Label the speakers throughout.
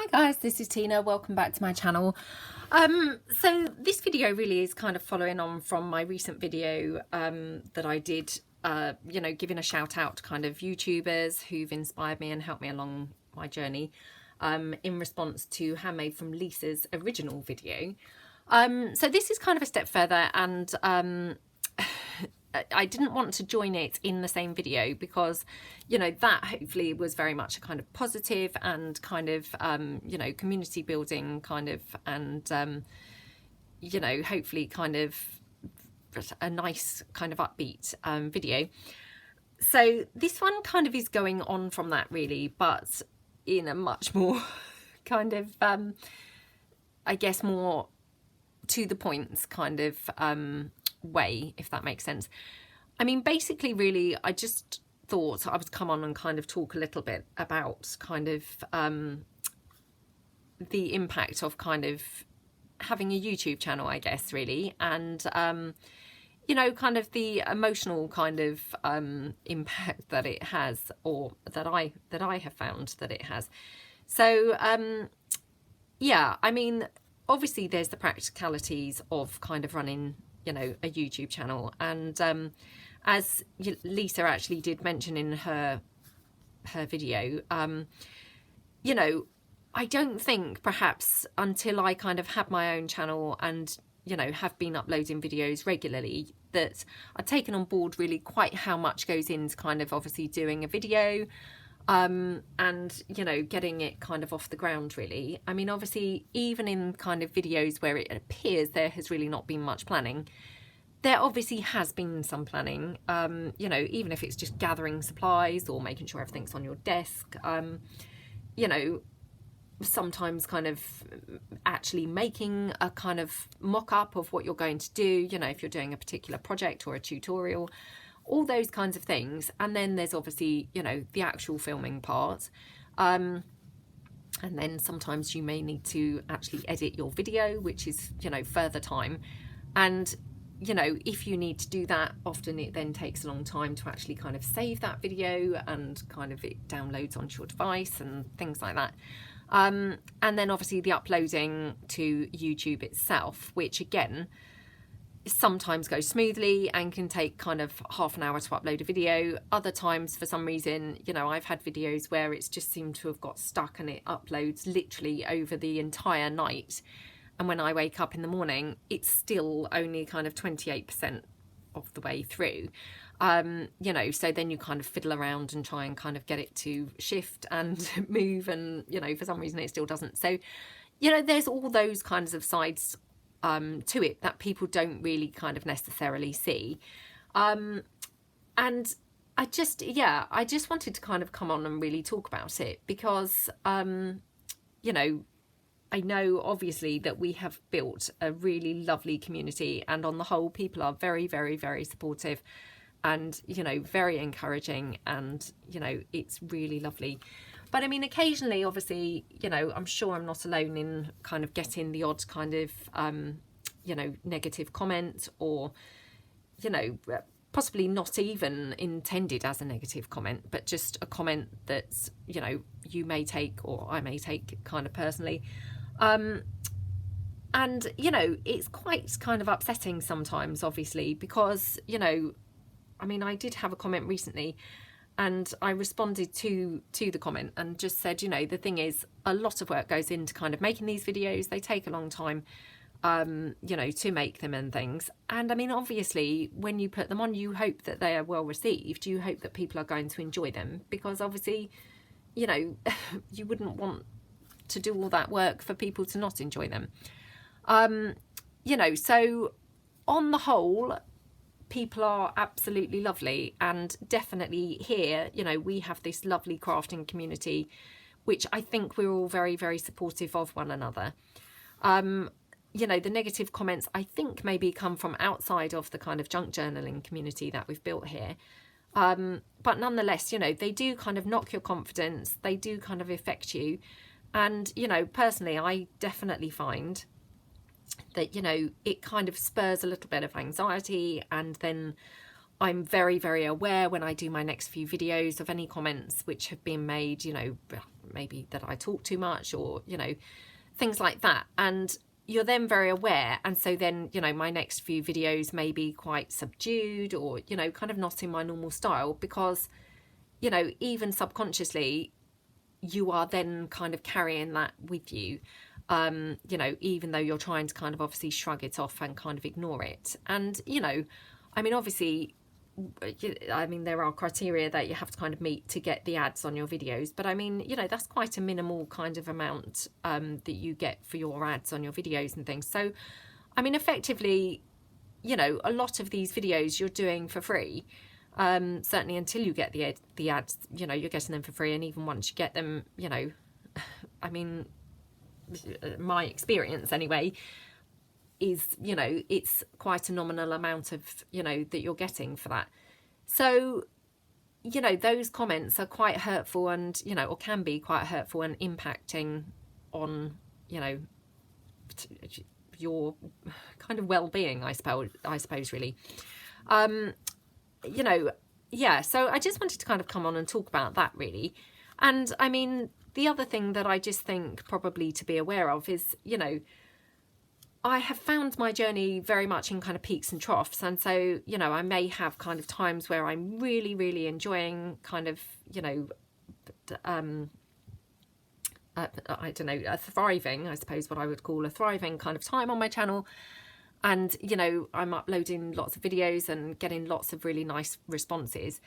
Speaker 1: Hi guys, this is Tina. Welcome back to my channel. So this video really is kind of following on from my recent video that I did, giving a shout out to kind of YouTubers who've inspired me and helped me along my journey in response to Handmade from Lisa's original video. So this is kind of a step further, and I didn't want to join it in the same video because, you know, that hopefully was very much a kind of positive and kind of, community building kind of, and, hopefully kind of a nice kind of upbeat video. So this one kind of is going on from that really, but in a much more kind of, I guess, more to the points kind of way, if that makes sense. I mean, basically really I just thought I would come on and kind of talk a little bit about kind of the impact of kind of having a YouTube channel, I guess, really, and kind of the emotional kind of impact that it has, or that I have found that it has. So yeah, I mean, obviously there's the practicalities of kind of running, a YouTube channel, and as Lisa actually did mention in her video, I don't think perhaps until I kind of had my own channel and have been uploading videos regularly that I've taken on board really quite how much goes into kind of obviously doing a video and getting it kind of off the ground really. I mean, obviously even in kind of videos where it appears there has really not been much planning, there obviously has been some planning, even if it's just gathering supplies or making sure everything's on your desk, sometimes kind of actually making a kind of mock-up of what you're going to do, if you're doing a particular project or a tutorial, all those kinds of things. And then there's obviously, the actual filming part. And then sometimes you may need to actually edit your video, which is, further time. And, if you need to do that, often it then takes a long time to actually kind of save that video, and kind of it downloads onto your device and things like that. And then obviously the uploading to YouTube itself, which again, sometimes goes smoothly and can take kind of half an hour to upload a video. Other times, for some reason, I've had videos where it's just seemed to have got stuck and it uploads literally over the entire night. And when I wake up in the morning, it's still only kind of 28% of the way through. So then you kind of fiddle around and try and kind of get it to shift and move, and, for some reason it still doesn't. So, there's all those kinds of sides to it that people don't really kind of necessarily see. And I just wanted to kind of come on and really talk about it because, I know obviously that we have built a really lovely community, and on the whole, people are very, very, very supportive and, very encouraging, and, it's really lovely. But I mean, occasionally, obviously, I'm sure I'm not alone in kind of getting the odd kind of, negative comment, or, possibly not even intended as a negative comment, but just a comment that, you may take, or I may take kind of personally. And, it's quite kind of upsetting sometimes, obviously, because, I mean, I did have a comment recently, and I responded to the comment and just said, the thing is, a lot of work goes into kind of making these videos. They take a long time, to make them and things. And I mean, obviously, when you put them on, you hope that they are well received. You hope that people are going to enjoy them, because obviously, you wouldn't want to do all that work for people to not enjoy them. So on the whole, people are absolutely lovely, and definitely here, we have this lovely crafting community, which I think we're all very, very supportive of one another. The negative comments, I think, maybe come from outside of the kind of junk journaling community that we've built here. But nonetheless, they do kind of knock your confidence. They do kind of affect you. And, personally, I definitely find that, it kind of spurs a little bit of anxiety, and then I'm very, very aware when I do my next few videos of any comments which have been made, maybe that I talk too much, or, you know, things like that. And you're then very aware. And so then, you know, my next few videos may be quite subdued, or, you know, kind of not in my normal style, because, you know, even subconsciously, you are then kind of carrying that with you, you know, even though you're trying to kind of obviously shrug it off and kind of ignore it. And, you know, I mean, obviously, I mean, there are criteria that you have to kind of meet to get the ads on your videos, but I mean, you know, that's quite a minimal kind of amount that you get for your ads on your videos and things. So, I mean, effectively, you know, a lot of these videos you're doing for free, certainly until you get the ads, you know, you're getting them for free. And even once you get them, you know, I mean, my experience anyway is, you know, it's quite a nominal amount of, you know, that you're getting for that. So, you know, those comments are quite hurtful, and, you know, or can be quite hurtful and impacting on, you know, your kind of well-being, I suppose really. You know, yeah, so I just wanted to kind of come on and talk about that really. And I mean, the other thing that I just think probably to be aware of is, you know, I have found my journey very much in kind of peaks and troughs. And so, you know, I may have kind of times where I'm really, really enjoying kind of, you know, I don't know, a thriving, I suppose what I would call a thriving kind of time on my channel. And, you know, I'm uploading lots of videos and getting lots of really nice responses.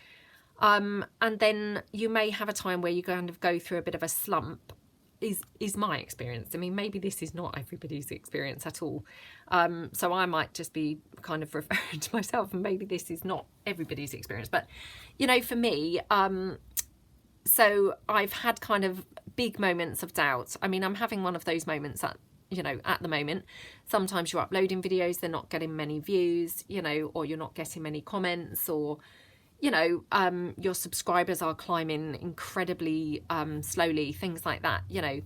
Speaker 1: And then you may have a time where you kind of go through a bit of a slump, is my experience. I mean, maybe this is not everybody's experience at all. So I might just be kind of referring to myself, and maybe this is not everybody's experience. But, you know, for me, so I've had kind of big moments of doubt. I mean, I'm having one of those moments at, you know, at the moment. Sometimes you're uploading videos, they're not getting many views, you know, or you're not getting many comments, or, you know, your subscribers are climbing incredibly slowly, things like that, you know.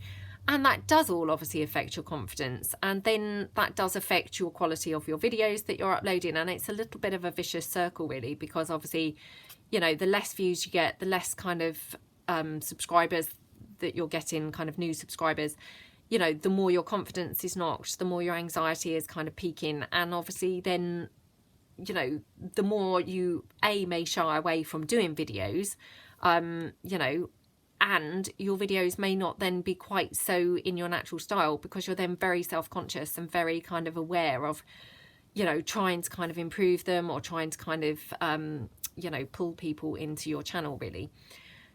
Speaker 1: And that does all obviously affect your confidence, and then that does affect your quality of your videos that you're uploading. And it's a little bit of a vicious circle really, because obviously, you know, the less views you get, the less kind of subscribers that you're getting, kind of new subscribers, you know, the more your confidence is knocked, the more your anxiety is kind of peaking. And obviously then, you know, the more you may shy away from doing videos, you know, and your videos may not then be quite so in your natural style, because you're then very self-conscious and very kind of aware of, you know, trying to kind of improve them, or trying to kind of, you know, pull people into your channel really.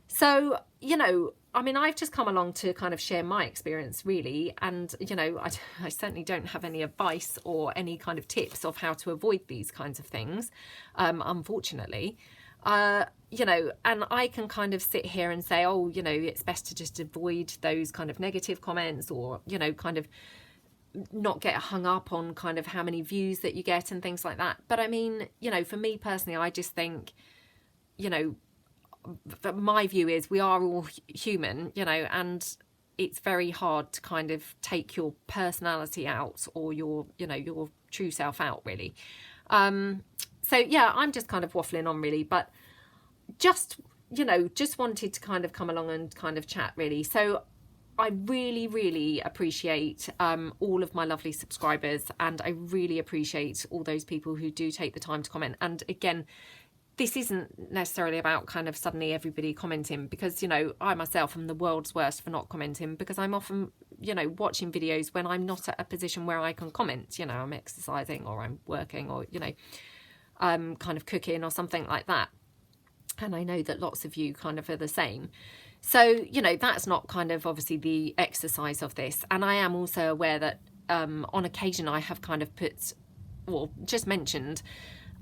Speaker 1: So, you know, I mean, I've just come along to kind of share my experience really. And, you know, I certainly don't have any advice or any kind of tips of how to avoid these kinds of things, unfortunately. You know, and I can kind of sit here and say, oh, you know, it's best to just avoid those kind of negative comments, or, you know, kind of not get hung up on kind of how many views that you get and things like that. But I mean, you know, for me personally, I just think, you know, my view is we are all human, you know, and it's very hard to kind of take your personality out, or your, you know, your true self out really. So yeah, I'm just kind of waffling on really, but just, you know, just wanted to kind of come along and kind of chat really. So I really, really appreciate all of my lovely subscribers, and I really appreciate all those people who do take the time to comment. And again, this isn't necessarily about kind of suddenly everybody commenting, because, you know, I myself am the world's worst for not commenting, because I'm often, you know, watching videos when I'm not at a position where I can comment. You know, I'm exercising, or I'm working, or, you know, kind of cooking or something like that. And I know that lots of you kind of are the same. So, you know, that's not kind of obviously the exercise of this. And I am also aware that on occasion I have kind of put, or just mentioned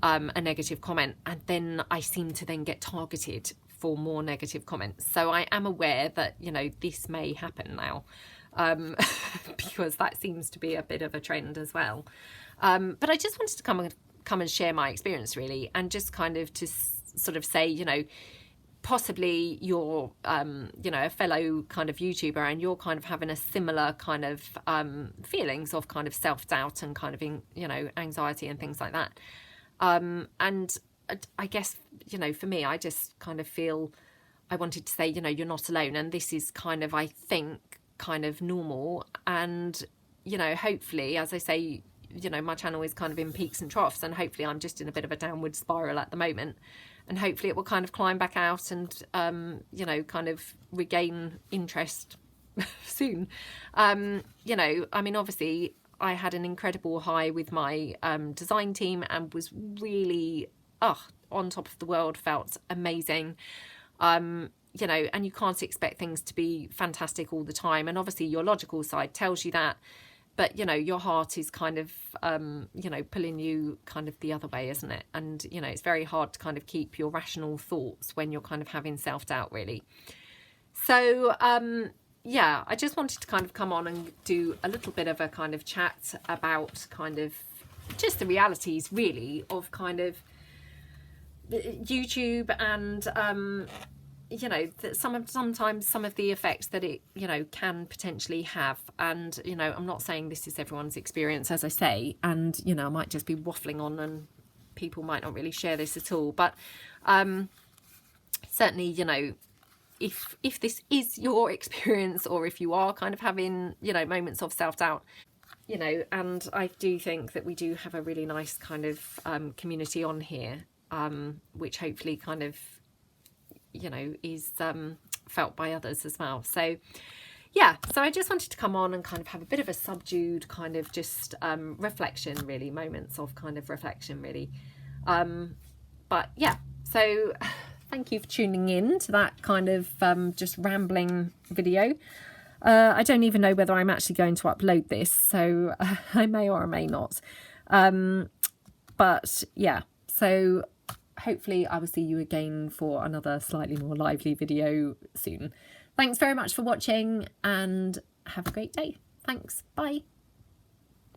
Speaker 1: a negative comment, and then I seem to then get targeted for more negative comments. So I am aware that, you know, this may happen now, because that seems to be a bit of a trend as well. But I just wanted to come and share my experience really, and just kind of to sort of say, you know, possibly you're, you know, a fellow kind of YouTuber, and you're kind of having a similar kind of feelings of kind of self-doubt and kind of, you know, anxiety and things like that. And I guess, you know, for me, I just kind of feel I wanted to say, you know, you're not alone, and this is kind of, I think, kind of normal. And, you know, hopefully, as I say, you know, my channel is kind of in peaks and troughs, and hopefully I'm just in a bit of a downward spiral at the moment, and hopefully it will kind of climb back out and you know, kind of regain interest soon. You know, I mean, obviously I had an incredible high with my design team and was really on top of the world, felt amazing. You know, and you can't expect things to be fantastic all the time, and obviously your logical side tells you that, but you know, your heart is kind of you know, pulling you kind of the other way, isn't it? And you know, it's very hard to kind of keep your rational thoughts when you're kind of having self-doubt, really. So yeah, I just wanted to kind of come on and do a little bit of a kind of chat about kind of just the realities, really, of kind of YouTube, and you know, sometimes some of the effects that it, you know, can potentially have. And you know, I'm not saying this is everyone's experience, as I say, and you know, I might just be waffling on and people might not really share this at all, but certainly, you know, if this is your experience, or if you are kind of having, you know, moments of self-doubt, you know, and I do think that we do have a really nice kind of community on here, which hopefully kind of, you know, is felt by others as well. So yeah, so I just wanted to come on and kind of have a bit of a subdued kind of just reflection, really, moments of kind of reflection, really. But yeah, so thank you for tuning in to that kind of just rambling video. I don't even know whether I'm actually going to upload this, so I may or may not. But yeah, so hopefully I will see you again for another slightly more lively video soon. Thanks very much for watching, and have a great day. Thanks. Bye.